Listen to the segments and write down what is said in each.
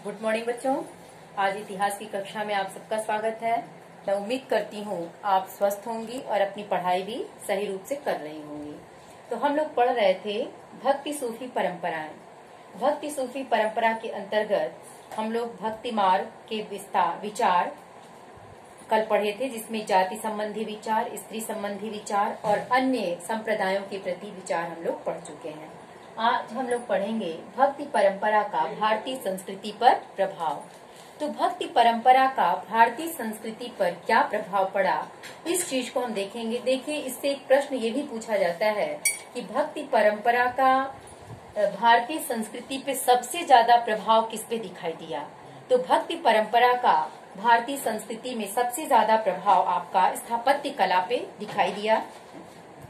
Good morning बच्चों। आज इतिहास की कक्षा में आप सबका स्वागत है। मैं उम्मीद करती हूँ आप स्वस्थ होंगी और अपनी पढ़ाई भी सही रूप से कर रही होंगी। तो हम लोग पढ़ रहे थे भक्ति सूफी परंपराएं। भक्ति सूफी परंपरा के अंतर्गत हम लोग भक्ति मार्ग के विचार कल पढ़े थे, जिसमें जाति संबंधी विचार, स्त्री संबंधी विचार और अन्य संप्रदायों के प्रति विचार हम लोग पढ़ चुके हैं। आज हम लोग पढ़ेंगे भक्ति परंपरा का भारतीय संस्कृति पर प्रभाव। तो भक्ति परंपरा का भारतीय संस्कृति पर क्या प्रभाव पड़ा, इस चीज को हम देखेंगे। देखिए, इससे एक प्रश्न ये भी पूछा जाता है कि भक्ति परंपरा का भारतीय संस्कृति पे सबसे ज्यादा प्रभाव किस पे दिखाई दिया। तो भक्ति परंपरा का भारतीय संस्कृति में सबसे ज्यादा प्रभाव आपका स्थापत्य कला पे दिखाई दिया,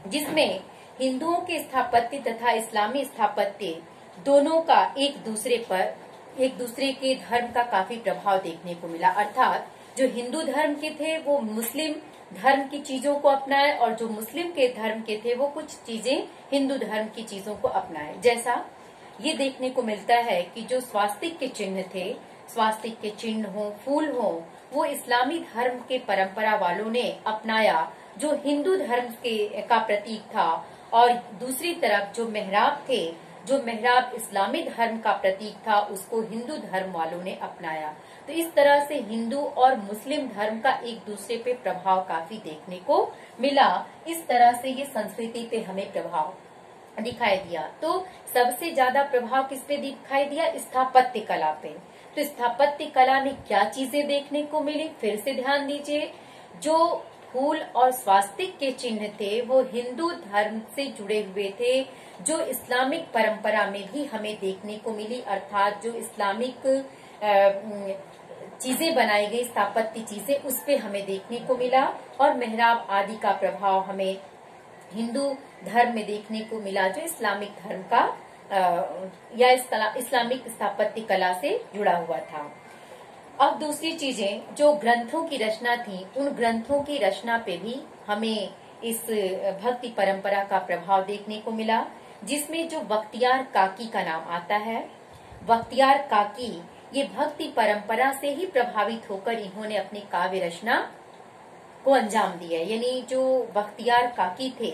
जिसमें हिंदुओं के स्थापत्य तथा इस्लामी स्थापत्य दोनों का एक दूसरे के धर्म का काफी प्रभाव देखने को मिला। अर्थात जो हिंदू धर्म के थे वो मुस्लिम धर्म की चीजों को अपनाए और जो मुस्लिम के धर्म के थे वो कुछ चीजें हिंदू धर्म की चीजों को अपनाए। जैसा ये देखने को मिलता है कि जो स्वास्तिक के चिन्ह थे, स्वास्तिक के चिन्ह हो, फूल हो, वो इस्लामी धर्म के परंपरा वालों ने अपनाया जो हिंदू धर्म का प्रतीक था, और दूसरी तरफ जो मेहराब थे, जो मेहराब इस्लामी धर्म का प्रतीक था, उसको हिंदू धर्म वालों ने अपनाया। तो इस तरह से हिंदू और मुस्लिम धर्म का एक दूसरे पे प्रभाव काफी देखने को मिला। इस तरह से ये संस्कृति पे हमें प्रभाव दिखाई दिया। तो सबसे ज्यादा प्रभाव किस पे दिखाई दिया? स्थापत्य कला पे। तो स्थापत्य कला में क्या चीजें देखने को मिली, फिर से ध्यान दीजिए। जो फूल और स्वास्तिक के चिन्ह थे वो हिंदू धर्म से जुड़े हुए थे, जो इस्लामिक परंपरा में भी हमें देखने को मिली। अर्थात जो इस्लामिक चीजें बनाई गई, स्थापत्य चीजें, उस पे हमें देखने को मिला। और मेहराब आदि का प्रभाव हमें हिंदू धर्म में देखने को मिला, जो इस्लामिक धर्म का या इस्लामिक स्थापत्य कला से जुड़ा हुआ था। अब दूसरी चीजें, जो ग्रंथों की रचना थी, उन ग्रंथों की रचना पे भी हमें इस भक्ति परंपरा का प्रभाव देखने को मिला, जिसमें जो बख्तियार काकी का नाम आता है। बख्तियार काकी ये भक्ति परंपरा से ही प्रभावित होकर इन्होंने अपनी काव्य रचना को अंजाम दिया। यानी जो बख्तियार काकी थे,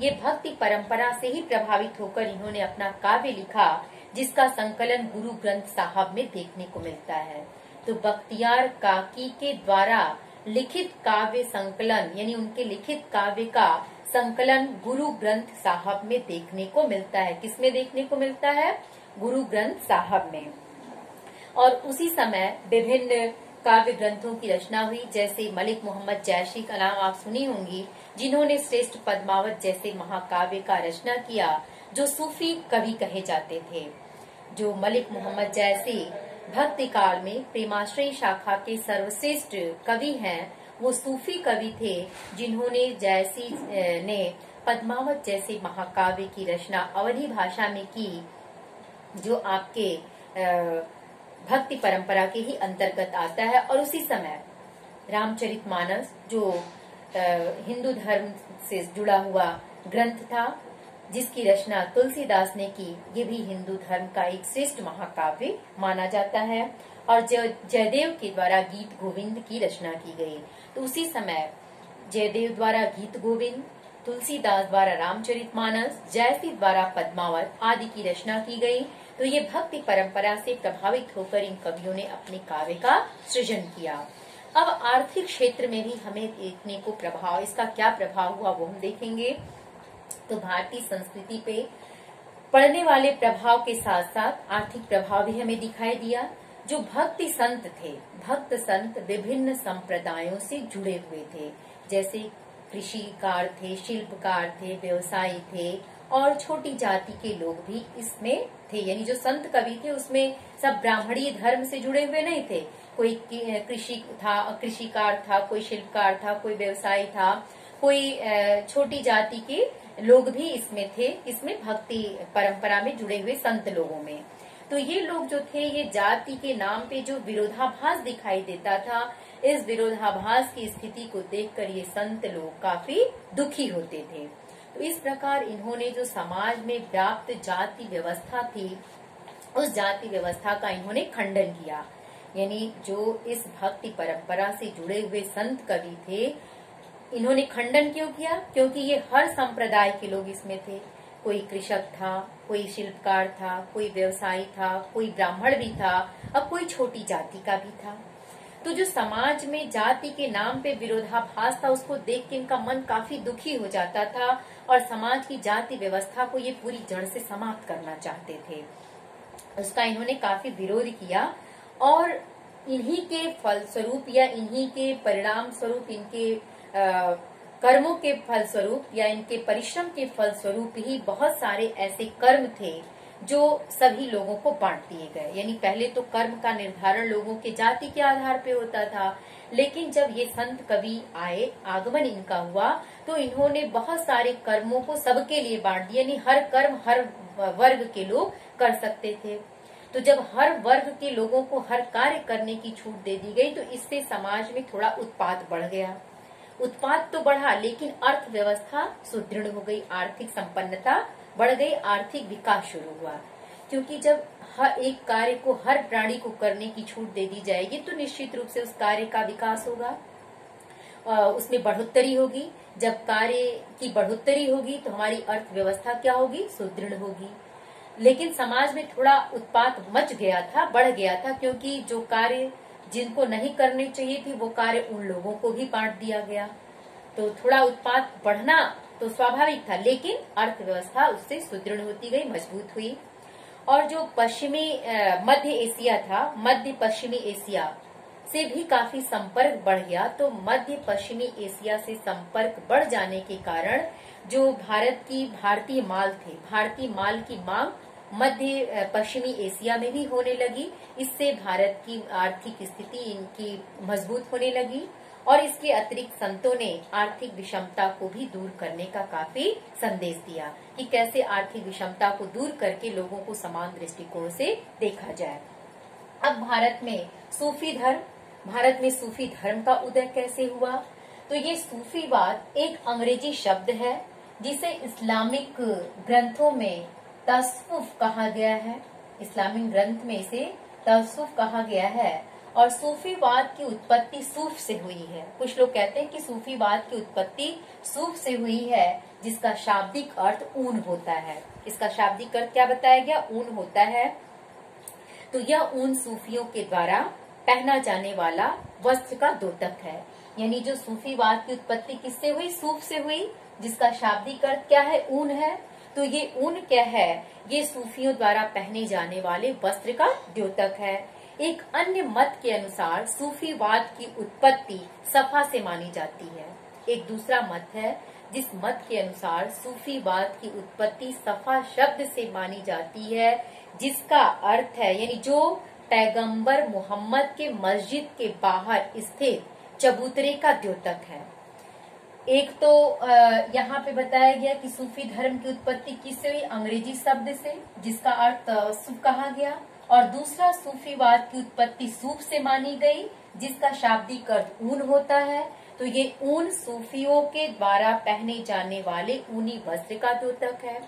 ये भक्ति परंपरा से ही प्रभावित होकर इन्होंने अपना काव्य लिखा, जिसका संकलन गुरु ग्रंथ साहब में देखने को मिलता है। तो बख्तियार काकी के द्वारा लिखित काव्य संकलन, यानी उनके लिखित काव्य का संकलन गुरु ग्रंथ साहब में देखने को मिलता है। किसमें देखने को मिलता है? गुरु ग्रंथ साहब में। और उसी समय विभिन्न काव्य ग्रंथों की रचना हुई, जैसे मलिक मोहम्मद जैशी का नाम आप सुनी होंगी, जिन्होंने श्रेष्ठ पद्मावत जैसे महाकाव्य का रचना किया, जो सूफी कवि कहे जाते थे। जो मलिक मोहम्मद जैसी भक्ति काल में प्रेमाश्रयी शाखा के सर्वश्रेष्ठ कवि हैं, वो सूफी कवि थे, जिन्होंने जैसी ने पद्मावत जैसे महाकाव्य की रचना अवधी भाषा में की, जो आपके भक्ति परंपरा के ही अंतर्गत आता है। और उसी समय रामचरितमानस, जो हिंदू धर्म से जुड़ा हुआ ग्रंथ था, जिसकी रचना तुलसीदास ने की, ये भी हिंदू धर्म का एक श्रेष्ठ महाकाव्य माना जाता है। और जयदेव के द्वारा गीत गोविंद की रचना की गई। तो उसी समय जयदेव द्वारा गीत गोविंद, तुलसीदास द्वारा रामचरितमानस, जयसी द्वारा पद्मावत आदि की रचना की गई। तो ये भक्ति परंपरा से प्रभावित होकर इन कवियों ने अपने काव्य का सृजन किया। अब आर्थिक क्षेत्र में भी हमें देखने को प्रभाव, इसका क्या प्रभाव हुआ वो हम देखेंगे। तो भारतीय संस्कृति पे पड़ने वाले प्रभाव के साथ साथ आर्थिक प्रभाव भी हमें दिखाई दिया। जो भक्ति संत थे, भक्त संत विभिन्न संप्रदायों से जुड़े हुए थे, जैसे कृषिकार थे, शिल्पकार थे, व्यवसायी थे, और छोटी जाति के लोग भी इसमें थे। यानी जो संत कवि थे उसमें सब ब्राह्मणीय धर्म से जुड़े हुए नहीं थे। कोई कृषिकार था, कोई शिल्पकार था, कोई व्यवसायी था, कोई छोटी जाति के लोग भी इसमें थे, इसमें भक्ति परंपरा में जुड़े हुए संत लोगों में। तो ये लोग जो थे, ये जाति के नाम पे जो विरोधाभास दिखाई देता था, इस विरोधाभास की स्थिति को देखकर ये संत लोग काफी दुखी होते थे। तो इस प्रकार इन्होंने जो समाज में व्याप्त जाति व्यवस्था थी, उस जाति व्यवस्था का इन्होंने खंडन किया। यानी जो इस भक्ति परंपरा से जुड़े हुए संत कवि थे, इन्होंने खंडन क्यों किया? क्योंकि ये हर संप्रदाय के लोग इसमें थे। कोई कृषक था, कोई शिल्पकार था, कोई व्यवसायी था, कोई ब्राह्मण भी था, अब कोई छोटी जाति का भी था। तो जो समाज में जाति के नाम पे विरोधाभास था, उसको देख के इनका मन काफी दुखी हो जाता था और समाज की जाति व्यवस्था को ये पूरी जड़ से समाप्त करना चाहते थे। उसका इन्होंने काफी विरोध किया और इन्हीं के फलस्वरूप या इन्हीं के परिणाम स्वरूप, इनके कर्मों के फलस्वरूप या इनके परिश्रम के फलस्वरूप ही बहुत सारे ऐसे कर्म थे जो सभी लोगों को बांट दिए गए। यानी पहले तो कर्म का निर्धारण लोगों के जाति के आधार पे होता था, लेकिन जब ये संत कवि आए, आगमन इनका हुआ, तो इन्होंने बहुत सारे कर्मों को सबके लिए बांट दिया। यानी हर कर्म हर वर्ग के लोग कर सकते थे। तो जब हर वर्ग के लोगों को हर कार्य करने की छूट दे दी गई, तो इससे समाज में थोड़ा उत्पात बढ़ गया। उत्पाद तो बढ़ा, लेकिन अर्थव्यवस्था सुदृढ़ हो गई, आर्थिक संपन्नता बढ़ गई, आर्थिक विकास शुरू हुआ। क्योंकि जब हर एक कार्य को हर प्राणी को करने की छूट दे दी जाएगी, तो निश्चित रूप से उस कार्य का विकास होगा, उसमें बढ़ोतरी होगी। जब कार्य की बढ़ोतरी होगी तो हमारी अर्थव्यवस्था क्या होगी? सुदृढ़ होगी। लेकिन समाज में थोड़ा उत्पात मच गया था, बढ़ गया था, क्योंकि जो कार्य जिनको नहीं करने चाहिए थी वो कार्य उन लोगों को भी बांट दिया गया। तो थोड़ा उत्पात बढ़ना तो स्वाभाविक था, लेकिन अर्थव्यवस्था उससे सुदृढ़ होती गई, मजबूत हुई। और जो पश्चिमी मध्य एशिया था, मध्य पश्चिमी एशिया से भी काफी संपर्क बढ़ गया। तो मध्य पश्चिमी एशिया से संपर्क बढ़ जाने के कारण जो भारतीय माल थे, भारतीय माल की मांग मध्य पश्चिमी एशिया में भी होने लगी। इससे भारत की आर्थिक स्थिति इनकी मजबूत होने लगी और इसके अतिरिक्त संतों ने आर्थिक विषमता को भी दूर करने का काफी संदेश दिया कि कैसे आर्थिक विषमता को दूर करके लोगों को समान दृष्टिकोण से देखा जाए। अब भारत में सूफी धर्म का उदय कैसे हुआ? तो ये सूफीवाद एक अंग्रेजी शब्द है जिसे इस्लामिक ग्रंथों में तसव्वुफ कहा गया है। इस्लामिक ग्रंथ में इसे तसव्वुफ कहा गया है और सूफीवाद की उत्पत्ति सूफ से हुई है। कुछ लोग कहते हैं कि सूफीवाद की उत्पत्ति सूफ से हुई है, जिसका शाब्दिक अर्थ ऊन होता है। इसका शाब्दिक अर्थ क्या बताया गया? ऊन होता है। तो यह ऊन सूफियों के द्वारा पहना जाने वाला वस्त्र का द्योतक है। यानी जो सूफीवाद की उत्पत्ति किससे हुई? सूफ से हुई, जिसका शाब्दिक अर्थ क्या है? ऊन है। तो ये ऊन क्या है? ये सूफियों द्वारा पहने जाने वाले वस्त्र का द्योतक है। एक अन्य मत के अनुसार सूफीवाद की उत्पत्ति सफा से मानी जाती है। एक दूसरा मत है जिस मत के अनुसार सूफीवाद की उत्पत्ति सफा शब्द से मानी जाती है, जिसका अर्थ है, यानी जो पैगंबर मोहम्मद के मस्जिद के बाहर स्थित चबूतरे का द्योतक है। एक तो यहाँ पे बताया गया कि सूफी धर्म की उत्पत्ति किससे हुई? अंग्रेजी शब्द से, जिसका अर्थ सूफ कहा गया। और दूसरा, सूफीवाद की उत्पत्ति सूफ से मानी गई, जिसका शाब्दिक अर्थ ऊन होता है। तो ये ऊन सूफियों के द्वारा पहने जाने वाले ऊनी वस्त्र का द्योतक है।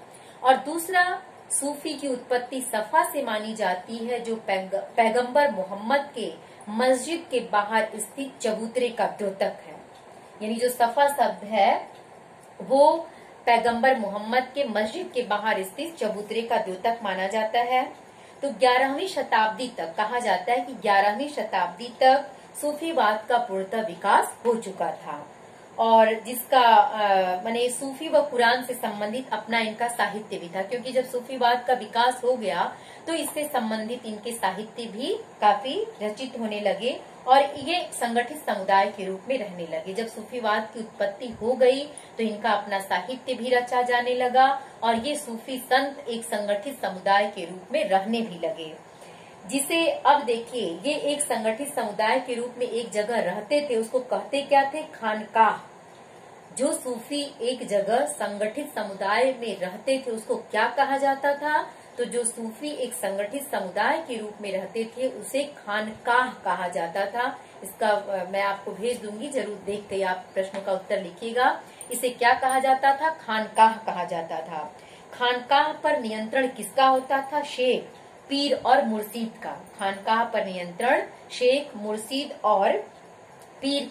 और दूसरा, सूफी की उत्पत्ति सफा से मानी जाती है, जो पैगंबर मोहम्मद के मस्जिद के बाहर स्थित चबूतरे का द्योतक है। यानी जो सफा शब्द है वो पैगंबर मोहम्मद के मस्जिद के बाहर स्थित चबूतरे का द्योतक माना जाता है। तो 11वीं शताब्दी तक कहा जाता है कि 11वीं शताब्दी तक सूफीवाद का पूर्णतः विकास हो चुका था और जिसका माने सूफी व कुरान से संबंधित अपना इनका साहित्य भी था, क्योंकि जब सूफीवाद का विकास हो गया तो इससे संबंधित इनके साहित्य भी काफी रचित होने लगे और ये संगठित समुदाय के रूप में रहने लगे। जब सूफीवाद की उत्पत्ति हो गई तो इनका अपना साहित्य भी रचा जाने लगा और ये सूफी संत एक संगठित समुदाय के रूप में रहने भी लगे, जिसे अब देखिए ये एक संगठित समुदाय के रूप में एक जगह रहते थे, उसको कहते क्या थे? खानकाह। जो सूफी एक जगह संगठित समुदाय में रहते थे उसको क्या कहा जाता था? तो जो सूफी एक संगठित समुदाय के रूप में रहते थे उसे खानकाह कहा जाता था। इसका मैं आपको भेज दूंगी, जरूर देख के आप प्रश्नों का उत्तर लिखिएगा। इसे क्या कहा जाता था? खानकाह कहा जाता था। खानकाह पर नियंत्रण किसका होता था? शेख, पीर और मुर्शीद का। खानकाह पर नियंत्रण शेख, मुर्शीद और पीर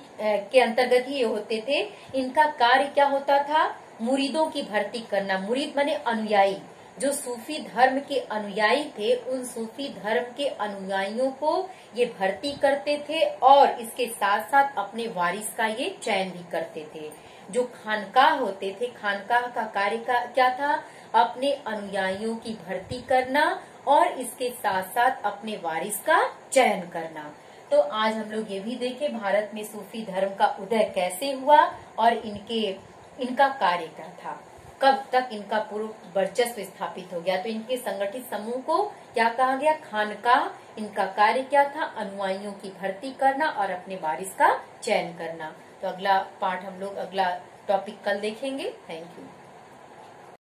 के अंतर्गत ही ये होते थे। इनका कार्य क्या होता था? मुरीदों की भर्ती करना। मुरीद माने अनुयायी, जो सूफी धर्म के अनुयायी थे, उन सूफी धर्म के अनुयायियों को ये भर्ती करते थे और इसके साथ साथ अपने वारिस का ये चयन भी करते थे। जो खानकाह होते थे, खानकाह का कार्य क्या था? अपने अनुयायियों की भर्ती करना और इसके साथ साथ अपने वारिस का चयन करना। तो आज हम लोग ये भी देखे भारत में सूफी धर्म का उदय कैसे हुआ और इनका कार्य क्या था, कब तक इनका पूर्ण वर्चस्व स्थापित हो गया। तो इनके संगठित समूह को क्या कहा गया? खानकाह। इनका कार्य क्या था? अनुयायियों की भर्ती करना और अपने वारिस का चयन करना। तो अगला पाठ हम लोग, अगला टॉपिक कल देखेंगे। Thank you.